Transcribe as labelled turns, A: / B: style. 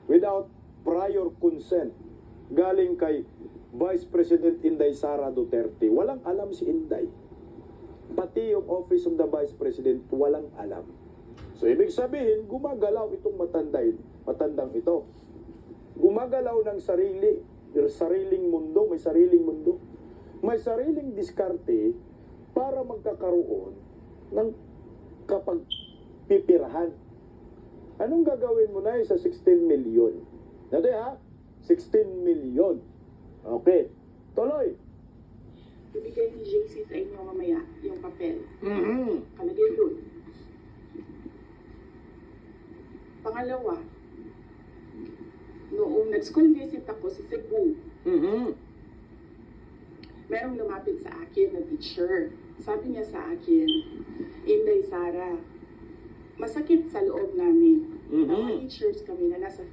A: without prior consent galing kay Vice President Inday Sara Duterte. Walang alam si Inday. Pati yung Office of the Vice President, walang alam. So, ibig sabihin, gumagalaw itong matandang ito. Gumagalaw ng sariling mundo, may sariling mundo. May sariling diskarte para magkakaroon ng kapagpipirahan. Anong gagawin mo na sa 16 million? Natin ha? 16 million. Okay. Tuloy.
B: Ibigay ni JC sa inyo mamaya yung papel.
A: Mm-hmm.
B: Kalagay doon. Pangalawa, noong nag-school visit ako sa Cebu, merong lumapit sa akin na teacher. Sabi niya sa akin, Inday Sara, masakit sa loob namin. Mga teachers kami na nasa